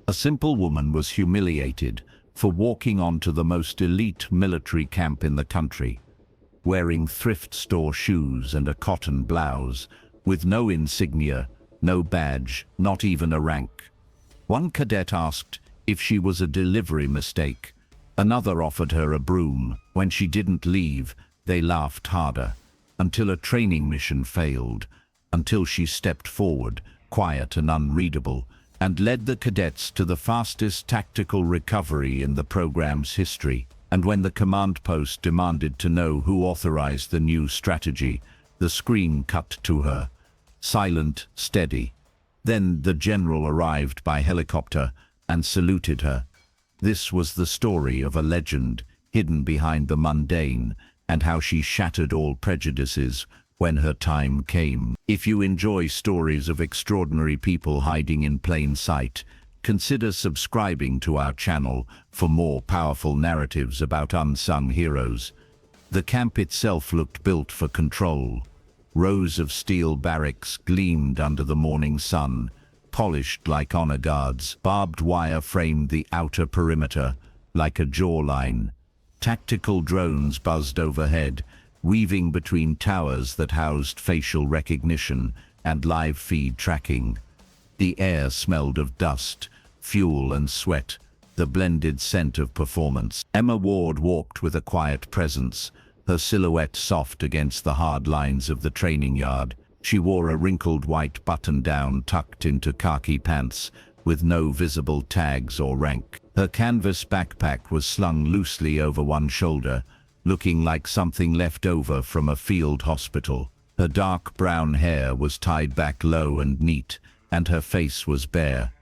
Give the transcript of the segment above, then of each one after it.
A simple woman was humiliated for walking onto the most elite military camp in the country, wearing thrift store shoes and a cotton blouse, with no insignia, no badge, not even a rank. One cadet asked if she was a delivery mistake. Another offered her a broom. When she didn't leave, they laughed harder, until a training mission failed, until she stepped forward, quiet and unreadable, and led the cadets to the fastest tactical recovery in the program's history. And when the command post demanded to know who authorized the new strategy, the screen cut to her, silent, steady. Then the general arrived by helicopter and saluted her. This was the story of a legend hidden behind the mundane, and how she shattered all prejudices when her time came. If you enjoy stories of extraordinary people hiding in plain sight, consider subscribing to our channel for more powerful narratives about unsung heroes. The camp itself looked built for control. Rows of steel barracks gleamed under the morning sun, polished like honor guards. Barbed wire framed the outer perimeter like a jawline. Tactical drones buzzed overhead, weaving between towers that housed facial recognition and live feed tracking. The air smelled of dust, fuel and sweat, the blended scent of performance. Emma Ward walked with a quiet presence, her silhouette soft against the hard lines of the training yard. She wore a wrinkled white button-down tucked into khaki pants, with no visible tags or rank. Her canvas backpack was slung loosely over one shoulder, looking like something left over from a field hospital. Her dark brown hair was tied back low and neat, and her face was bare.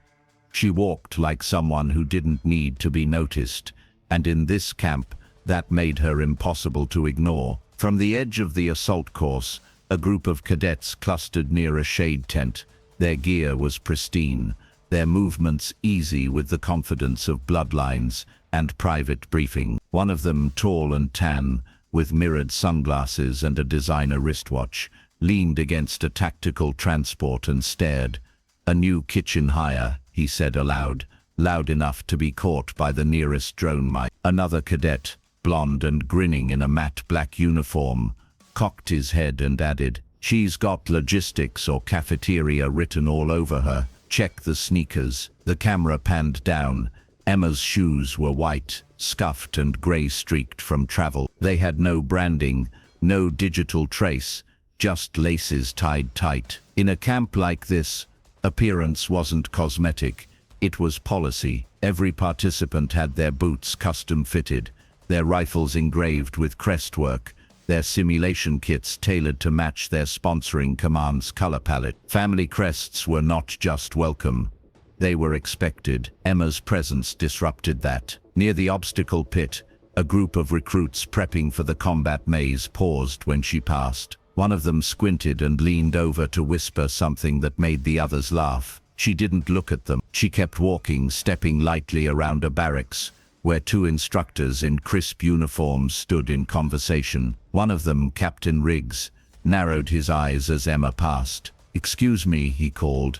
She walked like someone who didn't need to be noticed, and in this camp, that made her impossible to ignore. From the edge of the assault course, a group of cadets clustered near a shade tent. Their gear was pristine, their movements easy with the confidence of bloodlines and private briefing. One of them, tall and tan, with mirrored sunglasses and a designer wristwatch, leaned against a tactical transport and stared. "A new kitchen hire," he said aloud, loud enough to be caught by the nearest drone mic. Another cadet, blonde and grinning in a matte black uniform, cocked his head and added, "She's got logistics or cafeteria written all over her. Check the sneakers." The camera panned down. Emma's shoes were white, scuffed and gray-streaked from travel. They had no branding, no digital trace, just laces tied tight. In a camp like this, appearance wasn't cosmetic, it was policy. Every participant had their boots custom-fitted, their rifles engraved with crest work, their simulation kits tailored to match their sponsoring command's color palette. Family crests were not just welcome, they were expected. Emma's presence disrupted that. Near the obstacle pit, a group of recruits prepping for the combat maze paused when she passed. One of them squinted and leaned over to whisper something that made the others laugh. She didn't look at them. She kept walking, stepping lightly around a barracks, where two instructors in crisp uniforms stood in conversation. One of them, Captain Riggs, narrowed his eyes as Emma passed. "Excuse me," he called.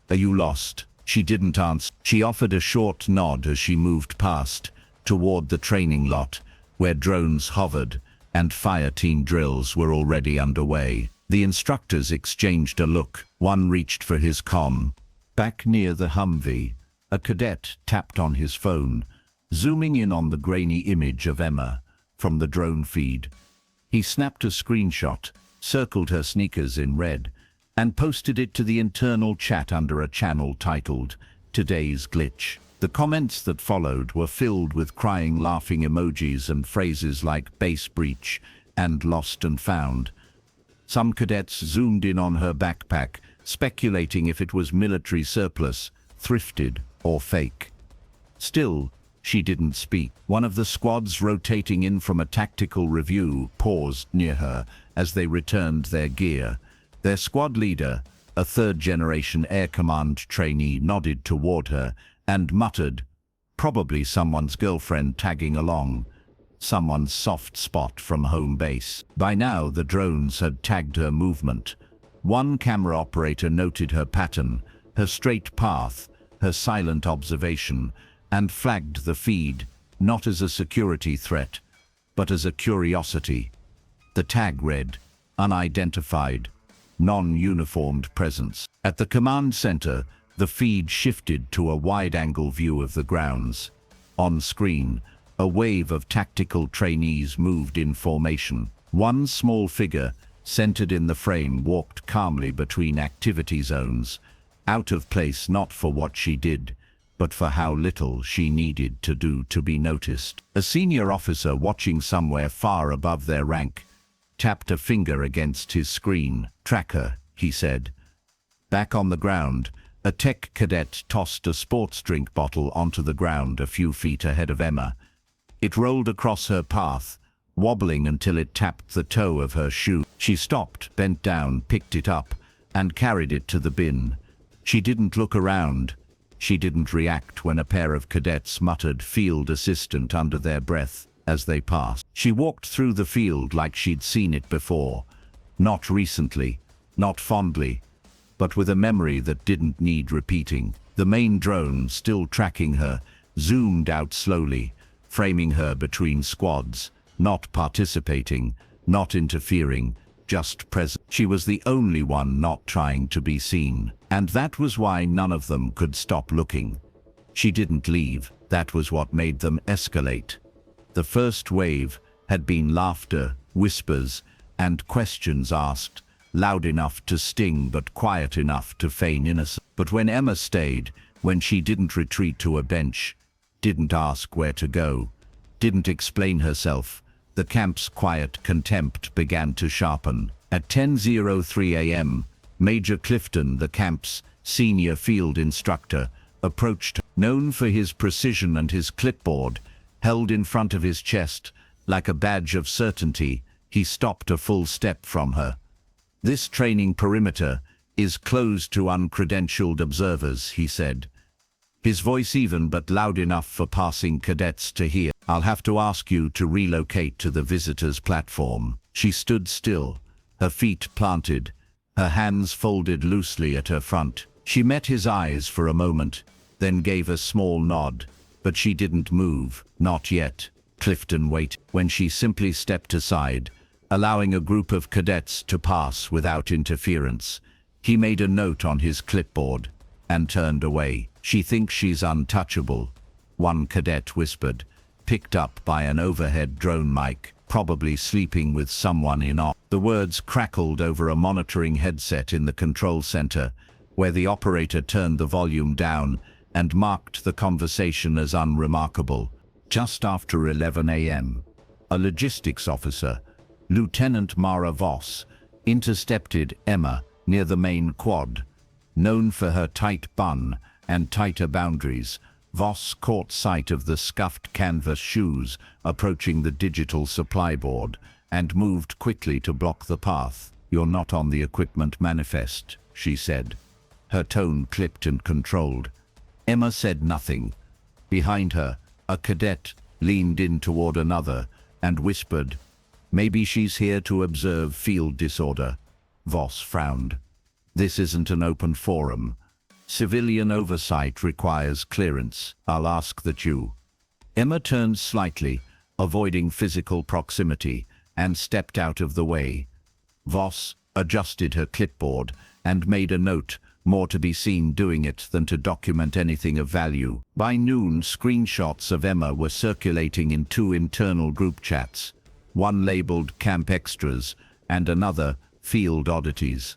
"Are you lost?" She didn't answer. She offered a short nod as she moved past, toward the training lot, where drones hovered and fire team drills were already underway. The instructors exchanged a look. One reached for his comm. Back near the Humvee, a cadet tapped on his phone, zooming in on the grainy image of Emma from the drone feed. He snapped a screenshot, circled her sneakers in red, and posted it to the internal chat under a channel titled, "Today's Glitch." The comments that followed were filled with crying, laughing emojis and phrases like "base breach" and "lost and found." Some cadets zoomed in on her backpack, speculating if it was military surplus, thrifted, or fake. Still, she didn't speak. One of the squads rotating in from a tactical review paused near her as they returned their gear. Their squad leader, a third-generation Air Command trainee, nodded toward her and muttered, "Probably someone's girlfriend tagging along. Someone's soft spot from home base." By now, the drones had tagged her movement. One camera operator noted her pattern, her straight path, her silent observation, and flagged the feed, not as a security threat, but as a curiosity. The tag read, "Unidentified, non-uniformed presence." At the command center, the feed shifted to a wide-angle view of the grounds. On screen, a wave of tactical trainees moved in formation. One small figure, centered in the frame, walked calmly between activity zones, out of place not for what she did, but for how little she needed to do to be noticed. A senior officer watching somewhere far above their rank tapped a finger against his screen. "Tracker," he said. Back on the ground, a tech cadet tossed a sports drink bottle onto the ground a few feet ahead of Emma. It rolled across her path, wobbling until it tapped the toe of her shoe. She stopped, bent down, picked it up, and carried it to the bin. She didn't look around. She didn't react when a pair of cadets muttered "field assistant" under their breath as they passed. She walked through the field like she'd seen it before. Not recently, not fondly, but with a memory that didn't need repeating. The main drone, still tracking her, zoomed out slowly, framing her between squads, not participating, not interfering, just present. She was the only one not trying to be seen, and that was why none of them could stop looking. She didn't leave. That was what made them escalate. The first wave had been laughter, whispers, and questions asked, loud enough to sting but quiet enough to feign innocence. But when Emma stayed, when she didn't retreat to a bench, didn't ask where to go, didn't explain herself, the camp's quiet contempt began to sharpen. At 10:03 a.m., Major Clifton, the camp's senior field instructor, approached her. Known for his precision and his clipboard, held in front of his chest like a badge of certainty, he stopped a full step from her. "This training perimeter is closed to uncredentialed observers," he said. His voice even but loud enough for passing cadets to hear. "I'll have to ask you to relocate to the visitors' platform." She stood still, her feet planted, her hands folded loosely at her front. She met his eyes for a moment, then gave a small nod, but she didn't move, not yet. Clifton waited. When she simply stepped aside, allowing a group of cadets to pass without interference, he made a note on his clipboard and turned away. "She thinks she's untouchable," one cadet whispered, picked up by an overhead drone mic, probably sleeping with someone in off. The words crackled over a monitoring headset in the control center, where the operator turned the volume down and marked the conversation as unremarkable. Just after 11 a.m., a logistics officer, Lieutenant Mara Voss, intercepted Emma near the main quad. Known for her tight bun and tighter boundaries, Voss caught sight of the scuffed canvas shoes approaching the digital supply board and moved quickly to block the path. "You're not on the equipment manifest," she said, her tone clipped and controlled. Emma said nothing. Behind her, a cadet leaned in toward another and whispered, "Maybe she's here to observe field disorder." Voss frowned. "This isn't an open forum. Civilian oversight requires clearance. I'll ask that you." Emma turned slightly, avoiding physical proximity, and stepped out of the way. Voss adjusted her clipboard and made a note, more to be seen doing it than to document anything of value. By noon, screenshots of Emma were circulating in two internal group chats, one labeled Camp Extras and another Field Oddities.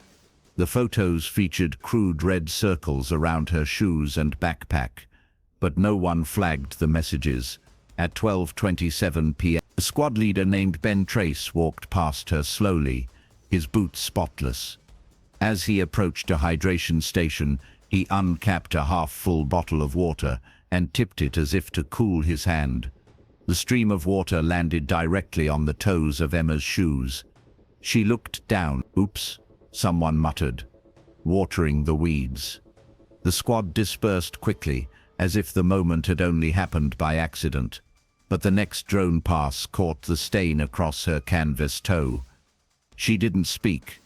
The photos featured crude red circles around her shoes and backpack, but no one flagged the messages. At 12:27 p.m., a squad leader named Ben Trace walked past her slowly, his boots spotless. As he approached a hydration station, he uncapped a half-full bottle of water and tipped it as if to cool his hand. The stream of water landed directly on the toes of Emma's shoes. She looked down. "Oops," someone muttered, watering the weeds. The squad dispersed quickly, as if the moment had only happened by accident. But the next drone pass caught the stain across her canvas toe. She didn't speak.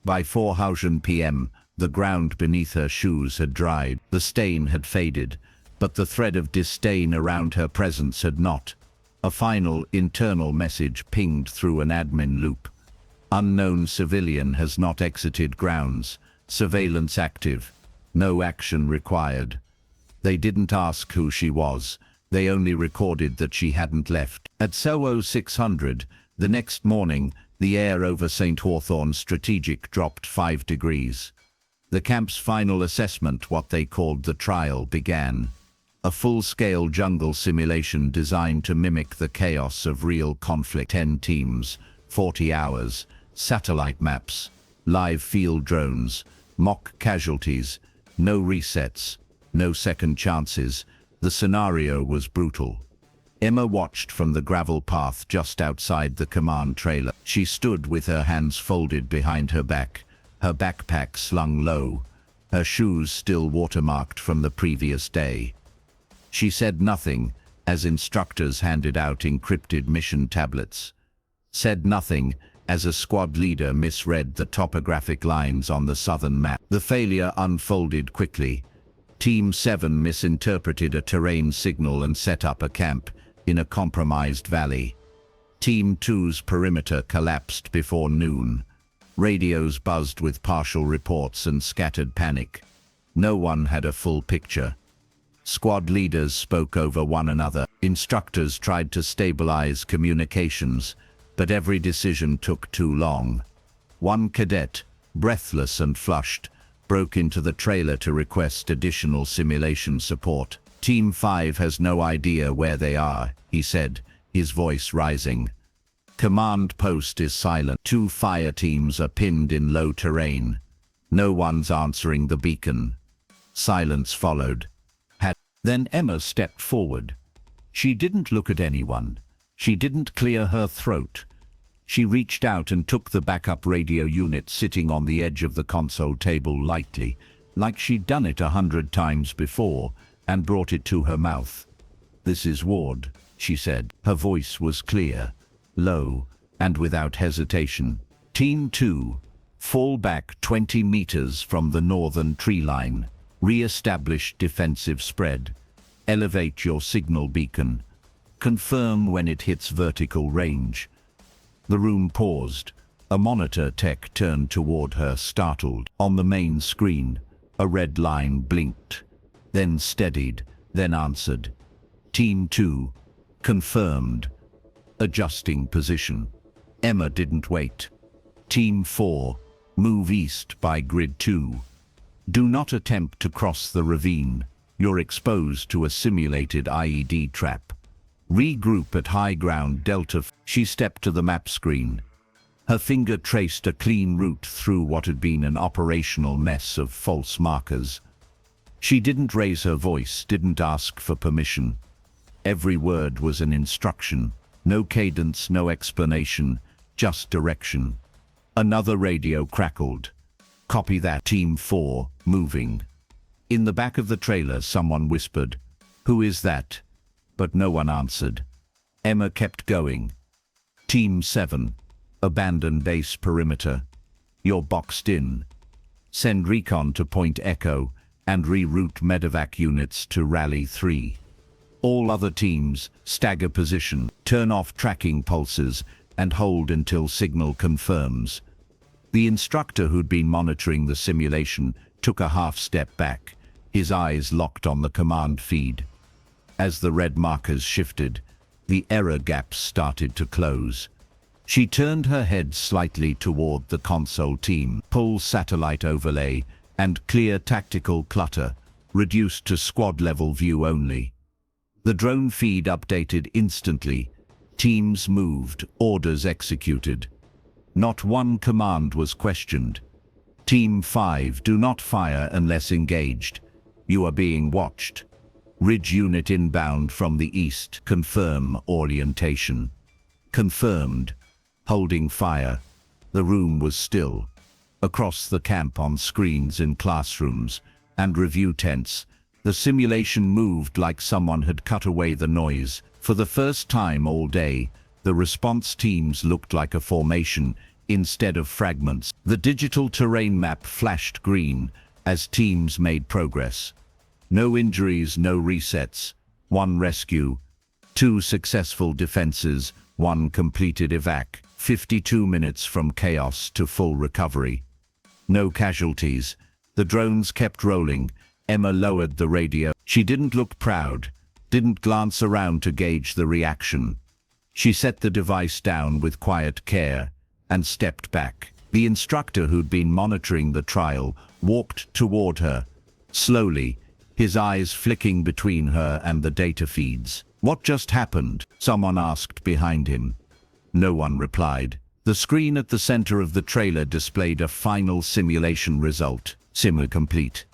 By 4:00 p.m., The ground beneath her shoes had dried, the stain had faded, but the thread of disdain around her presence had not. A final internal message pinged through an admin loop. Unknown civilian has not exited grounds. Surveillance active. No action required. They didn't ask who she was. They only recorded that she hadn't left. At 0600, the next morning, the air over St. Hawthorne's Strategic dropped 5 degrees. The camp's final assessment, what they called the trial, began. A full-scale jungle simulation designed to mimic the chaos of real conflict. 10 teams, 40 hours, satellite maps, live field drones, mock casualties, no resets, no second chances. The scenario was brutal. Emma watched from the gravel path just outside the command trailer. She stood with her hands folded behind her back, her backpack slung low, her shoes still watermarked from the previous day. She said nothing as instructors handed out encrypted mission tablets. Said nothing as a squad leader misread the topographic lines on the southern map. The failure unfolded quickly. Team 7 misinterpreted a terrain signal and set up a camp in a compromised valley. Team 2's perimeter collapsed before noon. Radios buzzed with partial reports and scattered panic. No one had a full picture. Squad leaders spoke over one another. Instructors tried to stabilize communications, but every decision took too long. One cadet, breathless and flushed, broke into the trailer to request additional simulation support. Team 5 has no idea where they are, he said, his voice rising. Command post is silent. 2 fire teams are pinned in low terrain. No one's answering the beacon. Silence followed. Then Emma stepped forward. She didn't look at anyone. She didn't clear her throat. She reached out and took the backup radio unit sitting on the edge of the console table lightly, like she'd done it 100 times before, and brought it to her mouth. "This is Ward," she said. Her voice was clear, low, and without hesitation. Team 2, fall back 20 meters from the northern tree line. Re-establish defensive spread. Elevate your signal beacon. Confirm when it hits vertical range. The room paused. A monitor tech turned toward her, startled. On the main screen, a red line blinked, then steadied, then answered. Team 2, confirmed. Adjusting position. Emma didn't wait. Team 4, move east by grid 2. Do not attempt to cross the ravine. You're exposed to a simulated IED trap. Regroup at high ground Delta. She stepped to the map screen. Her finger traced a clean route through what had been an operational mess of false markers. She didn't raise her voice, didn't ask for permission. Every word was an instruction. No cadence, no explanation, just direction. Another radio crackled. Copy that. Team 4, moving. In the back of the trailer, someone whispered, "Who is that?" But no one answered. Emma kept going. Team 7, abandon base perimeter. You're boxed in. Send recon to Point Echo and reroute medevac units to Rally 3. All other teams, stagger position, turn off tracking pulses, and hold until signal confirms. The instructor who'd been monitoring the simulation took a half step back, his eyes locked on the command feed. As the red markers shifted, the error gaps started to close. She turned her head slightly toward the console team. Pull satellite overlay and clear tactical clutter, reduced to squad-level view only. The drone feed updated instantly. Teams moved, orders executed. Not one command was questioned. Team 5, do not fire unless engaged. You are being watched. Ridge unit inbound from the east. Confirm orientation. Confirmed. Holding fire. The room was still. Across the camp, on screens in classrooms and review tents, the simulation moved like someone had cut away the noise. For the first time all day, the response teams looked like a formation, instead of fragments. The digital terrain map flashed green as teams made progress. No injuries, no resets. 1 rescue, 2 successful defenses, 1 completed evac. 52 minutes from chaos to full recovery. No casualties. The drones kept rolling. Emma lowered the radio. She didn't look proud, didn't glance around to gauge the reaction. She set the device down with quiet care and stepped back. The instructor who'd been monitoring the trial walked toward her, slowly, his eyes flicking between her and the data feeds. "What just happened?" someone asked behind him. No one replied. The screen at the center of the trailer displayed a final simulation result. Simmer complete.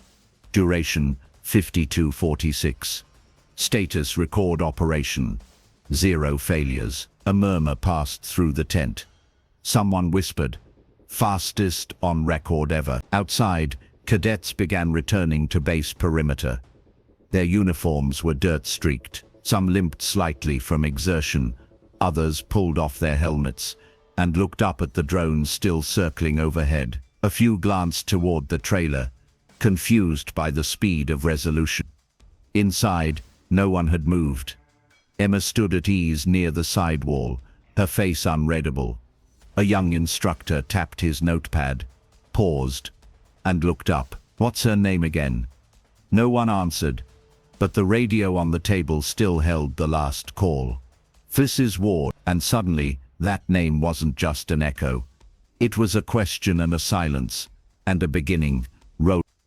Duration 52:46. Status record operation. 0 failures. A murmur passed through the tent. Someone whispered, "Fastest on record ever." Outside, cadets began returning to base perimeter. Their uniforms were dirt-streaked. Some limped slightly from exertion. Others pulled off their helmets and looked up at the drones still circling overhead. A few glanced toward the trailer, confused by the speed of resolution. Inside, no one had moved. Emma stood at ease near the side wall, her face unreadable. A young instructor tapped his notepad, paused, and looked up. "What's her name again?" No one answered, but the radio on the table still held the last call. "This is Ward," and suddenly, that name wasn't just an echo. It was a question and a silence, and a beginning.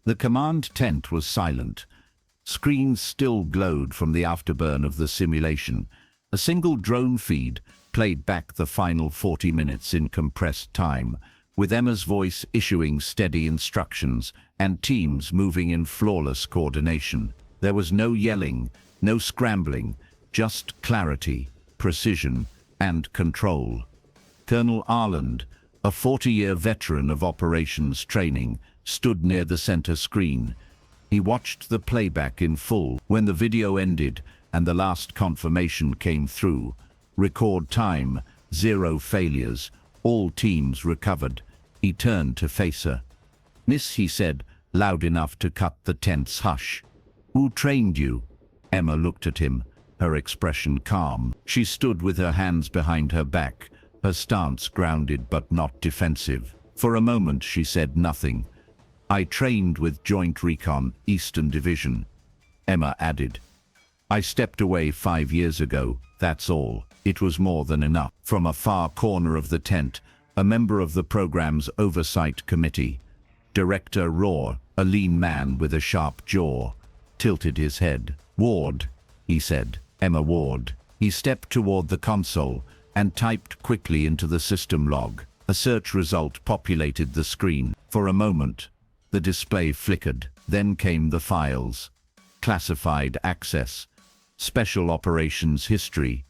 The command tent was silent. Screens still glowed from the afterburn of the simulation. A single drone feed played back the final 40 minutes in compressed time, with Emma's voice issuing steady instructions and teams moving in flawless coordination. There was no yelling, no scrambling, just clarity, precision, and control. Colonel Arland, a 40-year veteran of operations training, stood near the center screen. He watched the playback in full. When the video ended and the last confirmation came through, record time, 0 failures, all teams recovered. He turned to face her. "Miss," he said, loud enough to cut the tense hush. "Who trained you?" Emma looked at him, her expression calm. She stood with her hands behind her back, her stance grounded but not defensive. For a moment she said nothing. "I trained with Joint Recon, Eastern Division," Emma added. "I stepped away 5 years ago, that's all." It was more than enough. From a far corner of the tent, a member of the program's oversight committee, Director Rohr, a lean man with a sharp jaw, tilted his head. "Ward," he said. "Emma Ward." He stepped toward the console and typed quickly into the system log. A search result populated the screen. For a moment, the display flickered. Then came the files. Classified access, special operations history,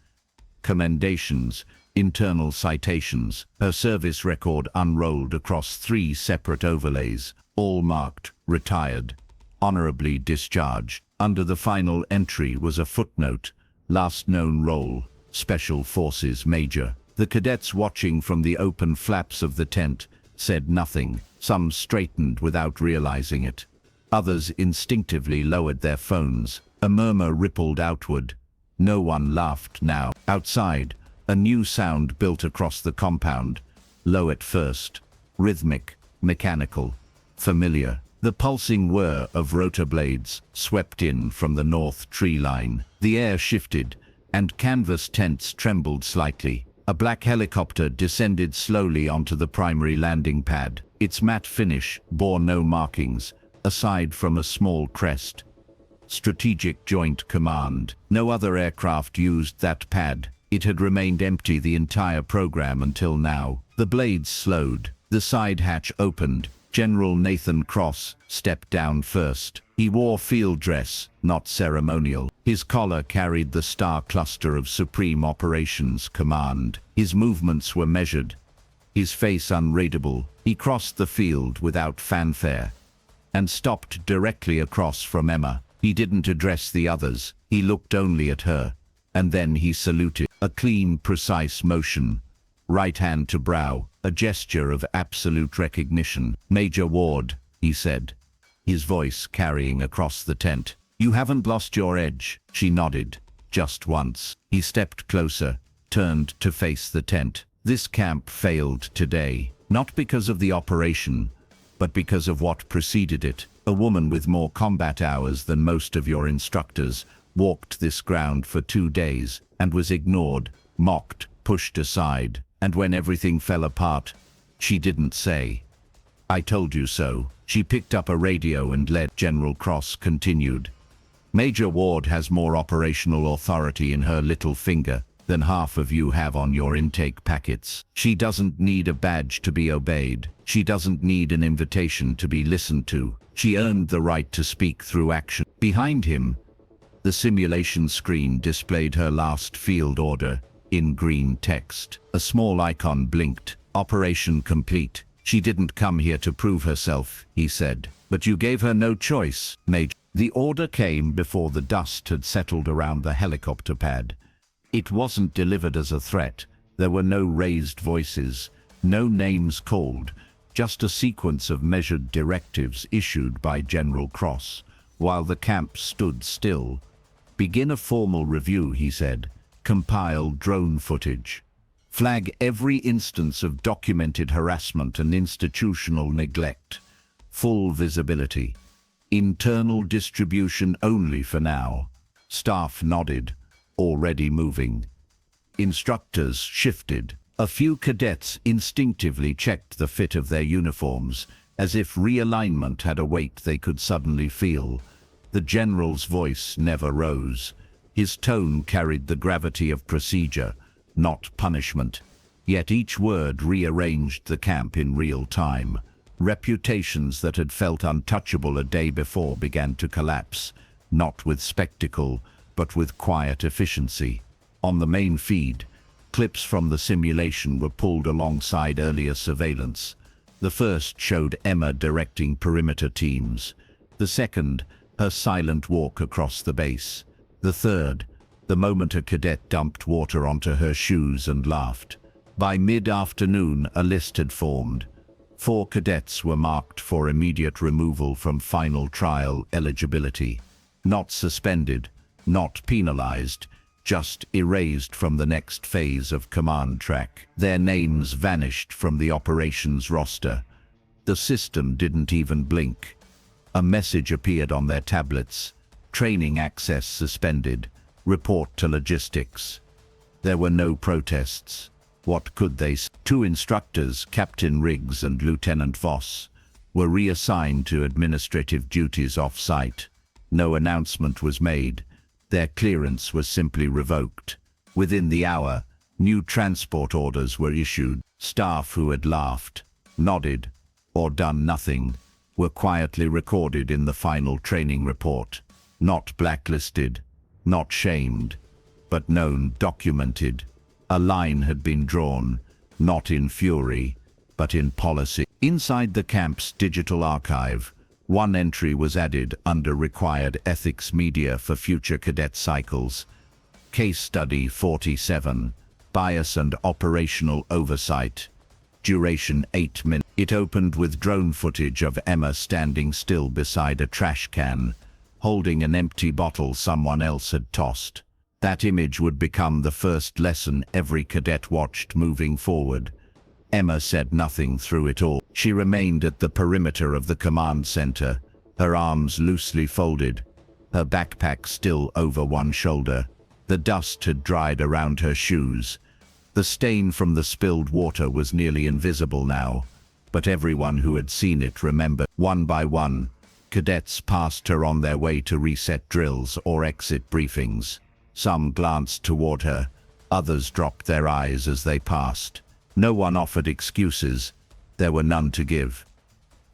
commendations, internal citations. Her service record unrolled across 3 separate overlays, all marked retired, honorably discharged. Under the final entry was a footnote, last known role, Special Forces Major. The cadets watching from the open flaps of the tent said nothing. Some straightened without realizing it. Others instinctively lowered their phones. A murmur rippled outward. No one laughed now. Outside, a new sound built across the compound, low at first, rhythmic, mechanical, familiar. The pulsing whir of rotor blades swept in from the north tree line. The air shifted, and canvas tents trembled slightly. A black helicopter descended slowly onto the primary landing pad. Its matte finish bore no markings, aside from a small crest. Strategic Joint Command. No other aircraft used that pad. It had remained empty the entire program until now. The blades slowed. The side hatch opened. General Nathan Cross stepped down first. He wore field dress, not ceremonial. His collar carried the star cluster of Supreme Operations Command. His movements were measured, his face unreadable. He crossed the field without fanfare and stopped directly across from Emma. He didn't address the others. He looked only at her, and then he saluted. A clean, precise motion, right hand to brow, a gesture of absolute recognition. "Major Ward," he said, his voice carrying across the tent. "You haven't lost your edge." She nodded, just once. He stepped closer, turned to face the tent. "This camp failed today, not because of the operation, but because of what preceded it. A woman with more combat hours than most of your instructors walked this ground for 2 days and was ignored, mocked, pushed aside. And when everything fell apart, she didn't say, 'I told you so.' She picked up a radio and led." General Cross continued. "Major Ward has more operational authority in her little finger than half of you have on your intake packets. She doesn't need a badge to be obeyed. She doesn't need an invitation to be listened to. She earned the right to speak through action." Behind him, the simulation screen displayed her last field order in green text. A small icon blinked. "Operation complete. She didn't come here to prove herself," he said. "But you gave her no choice, Major." The order came before the dust had settled around the helicopter pad. It wasn't delivered as a threat. There were no raised voices, no names called, just a sequence of measured directives issued by General Cross, while the camp stood still. "Begin a formal review," he said. "Compile drone footage. Flag every instance of documented harassment and institutional neglect. Full visibility. Internal distribution only for now." Staff nodded, already moving. Instructors shifted. A few cadets instinctively checked the fit of their uniforms, as if realignment had a weight they could suddenly feel. The general's voice never rose. His tone carried the gravity of procedure, not punishment. Yet each word rearranged the camp in real time. Reputations that had felt untouchable a day before began to collapse, not with spectacle, but with quiet efficiency. On the main feed, clips from the simulation were pulled alongside earlier surveillance. The first showed Emma directing perimeter teams. The second, her silent walk across the base. The third, the moment a cadet dumped water onto her shoes and laughed. By mid-afternoon, a list had formed. 4 cadets were marked for immediate removal from final trial eligibility. Not suspended, not penalized, just erased from the next phase of command track. Their names vanished from the operations roster. The system didn't even blink. A message appeared on their tablets. "Training access suspended. Report to logistics." There were no protests. What could they say? 2 instructors, Captain Riggs and Lieutenant Voss, were reassigned to administrative duties off-site. No announcement was made. Their clearance was simply revoked. Within the hour, new transport orders were issued. Staff who had laughed, nodded, or done nothing were quietly recorded in the final training report. Not blacklisted, not shamed, but known, documented. A line had been drawn, not in fury, but in policy. Inside the camp's digital archive, one entry was added under required ethics media for future cadet cycles. Case Study 47, Bias and Operational Oversight. Duration 8 minutes. It opened with drone footage of Emma standing still beside a trash can, holding an empty bottle someone else had tossed. That image would become the first lesson every cadet watched moving forward. Emma said nothing through it all. She remained at the perimeter of the command center, her arms loosely folded, her backpack still over one shoulder. The dust had dried around her shoes. The stain from the spilled water was nearly invisible now, but everyone who had seen it remembered. One by one, cadets passed her on their way to reset drills or exit briefings. Some glanced toward her, others dropped their eyes as they passed. No one offered excuses. There were none to give.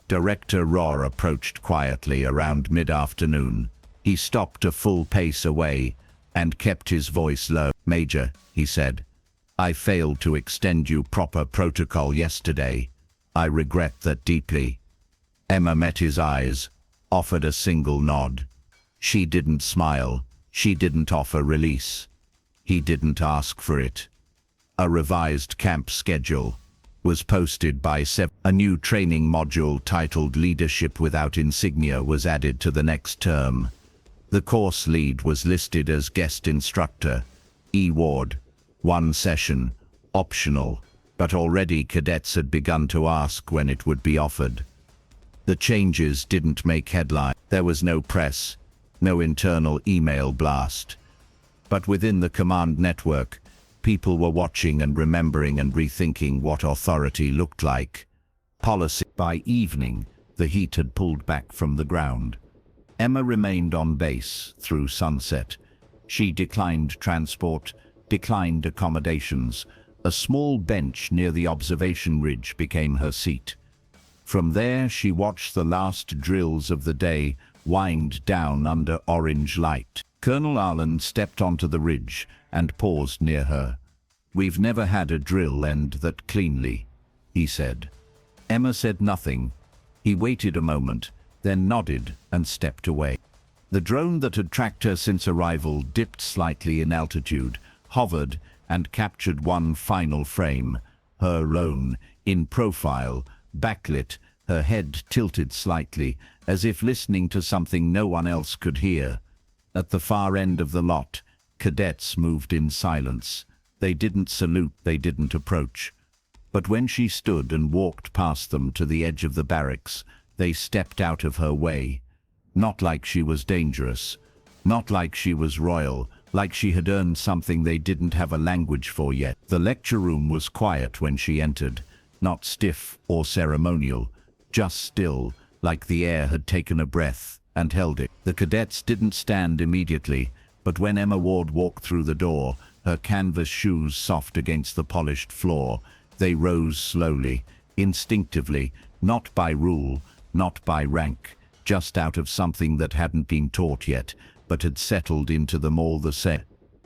Director Rohr approached quietly around mid-afternoon. He stopped a full pace away and kept his voice low. "Major," he said, "I failed to extend you proper protocol yesterday. I regret that deeply." Emma met his eyes, offered a single nod. She didn't smile. She didn't offer release. He didn't ask for it. A revised camp schedule. was posted by a new training module titled Leadership Without Insignia was added to the next term. The course lead was listed as guest instructor, E-Ward, 1 session, optional, but already cadets had begun to ask when it would be offered. The changes didn't make headline. There was no press, no internal email blast. But within the command network, people were watching and remembering and rethinking what authority looked like. Policy. By evening, the heat had pulled back from the ground. Emma remained on base through sunset. She declined transport, declined accommodations. A small bench near the observation ridge became her seat. From there, she watched the last drills of the day wind down under orange light. Colonel Arland stepped onto the ridge and paused near her. "We've never had a drill end that cleanly," he said. Emma said nothing. He waited a moment, then nodded and stepped away. The drone that had tracked her since arrival dipped slightly in altitude, hovered, and captured one final frame, her own, in profile, backlit, her head tilted slightly, as if listening to something no one else could hear. At the far end of the lot, cadets moved in silence. They didn't salute, they didn't approach. But when she stood and walked past them to the edge of the barracks, they stepped out of her way. Not like she was dangerous, not like she was royal, like she had earned something they didn't have a language for yet. The lecture room was quiet when she entered, not stiff or ceremonial, just still, like the air had taken a breath and held it. The cadets didn't stand immediately, but when Emma Ward walked through the door, her canvas shoes soft against the polished floor, they rose slowly, instinctively, not by rule, not by rank, just out of something that hadn't been taught yet, but had settled into them all the same.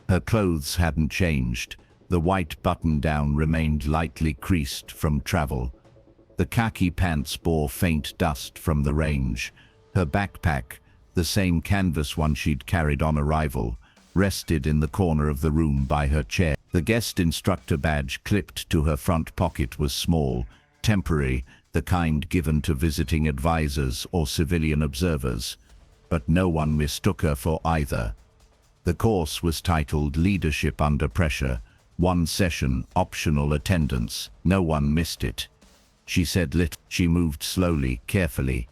Her clothes hadn't changed. The white button-down remained lightly creased from travel. The khaki pants bore faint dust from the range. Her backpack, the same canvas one she'd carried on arrival, rested in the corner of the room by her chair. The guest instructor badge clipped to her front pocket was small, temporary, the kind given to visiting advisors or civilian observers. But no one mistook her for either. The course was titled Leadership Under Pressure, 1 session, optional attendance. No one missed it. She said little. She moved slowly, carefully.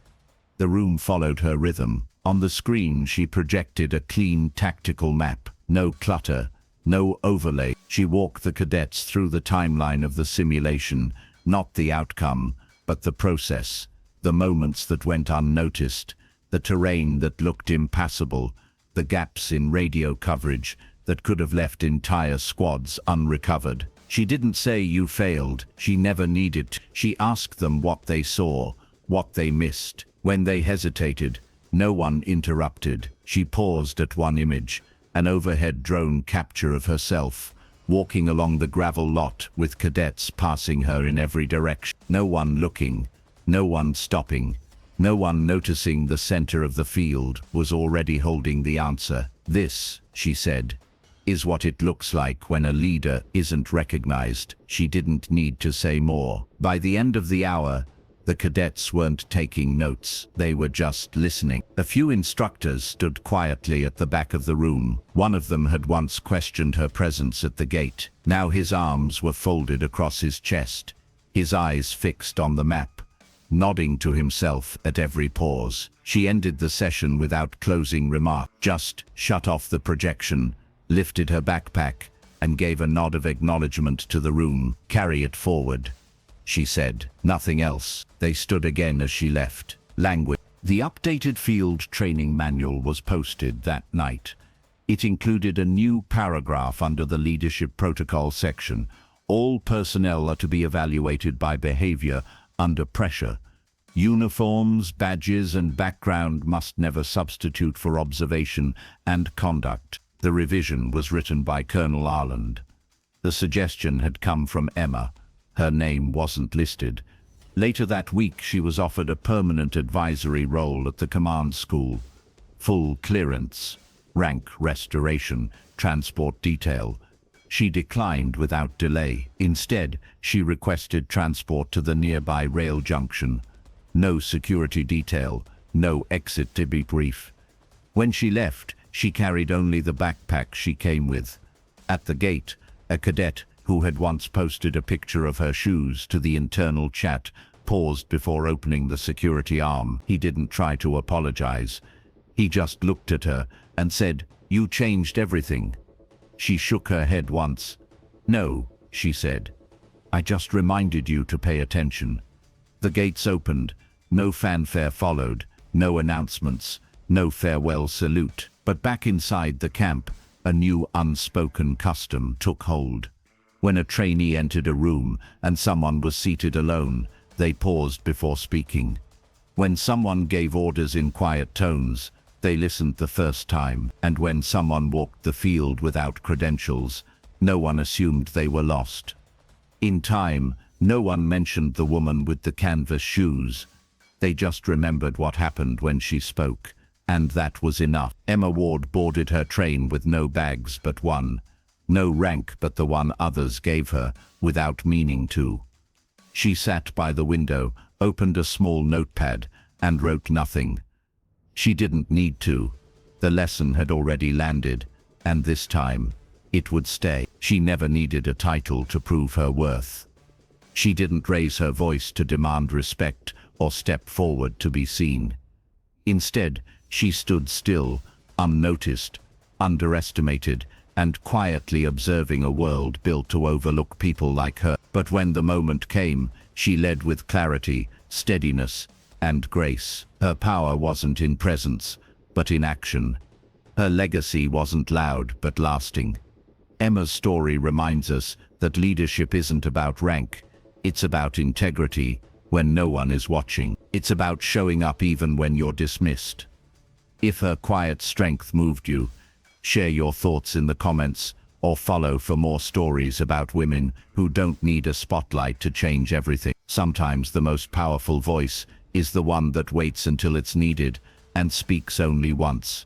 The room followed her rhythm. On the screen she projected a clean tactical map. No clutter, no overlay. She walked the cadets through the timeline of the simulation, not the outcome, but the process, the moments that went unnoticed, the terrain that looked impassable, the gaps in radio coverage that could have left entire squads unrecovered. She didn't say you failed, she never needed. She asked them what they saw, what they missed. When they hesitated, no one interrupted. She paused at one image, an overhead drone capture of herself, walking along the gravel lot with cadets passing her in every direction. No one looking, no one stopping, no one noticing the center of the field was already holding the answer. "This," she said, "is what it looks like when a leader isn't recognized." She didn't need to say more. By the end of the hour, the cadets weren't taking notes, they were just listening. A few instructors stood quietly at the back of the room. One of them had once questioned her presence at the gate. Now his arms were folded across his chest, his eyes fixed on the map, nodding to himself at every pause. She ended the session without closing remark, just shut off the projection, lifted her backpack, and gave a nod of acknowledgement to the room. "Carry it forward," she said. Nothing else. They stood again as she left. Language. The updated field training manual was posted that night. It included a new paragraph under the leadership protocol section. All personnel are to be evaluated by behavior under pressure. Uniforms, badges, and background must never substitute for observation and conduct. The revision was written by Colonel Arland. The suggestion had come from Emma. Her name wasn't listed. Later that week, she was offered a permanent advisory role at the command school. Full clearance, rank restoration, transport detail. She declined without delay. Instead, she requested transport to the nearby rail junction. No security detail, no exit debrief. When she left, she carried only the backpack she came with. At the gate, a cadet who had once posted a picture of her shoes to the internal chat paused before opening the security arm. He didn't try to apologize. He just looked at her and said, "You changed everything." She shook her head once. "No," she said. "I just reminded you to pay attention." The gates opened. No fanfare followed, no announcements, no farewell salute. But back inside the camp, a new unspoken custom took hold. When a trainee entered a room and someone was seated alone, they paused before speaking. When someone gave orders in quiet tones, they listened the first time. And when someone walked the field without credentials, no one assumed they were lost. In time, no one mentioned the woman with the canvas shoes. They just remembered what happened when she spoke, and that was enough. Emma Ward boarded her train with no bags but one, no rank but the one others gave her, without meaning to. She sat by the window, opened a small notepad, and wrote nothing. She didn't need to. The lesson had already landed, and this time, it would stay. She never needed a title to prove her worth. She didn't raise her voice to demand respect or step forward to be seen. Instead, she stood still, unnoticed, underestimated, and quietly observing a world built to overlook people like her. But when the moment came, she led with clarity, steadiness, and grace. Her power wasn't in presence, but in action. Her legacy wasn't loud, but lasting. Emma's story reminds us that leadership isn't about rank. It's about integrity when no one is watching. It's about showing up even when you're dismissed. If her quiet strength moved you, share your thoughts in the comments or follow for more stories about women who don't need a spotlight to change everything. Sometimes the most powerful voice is the one that waits until it's needed and speaks only once.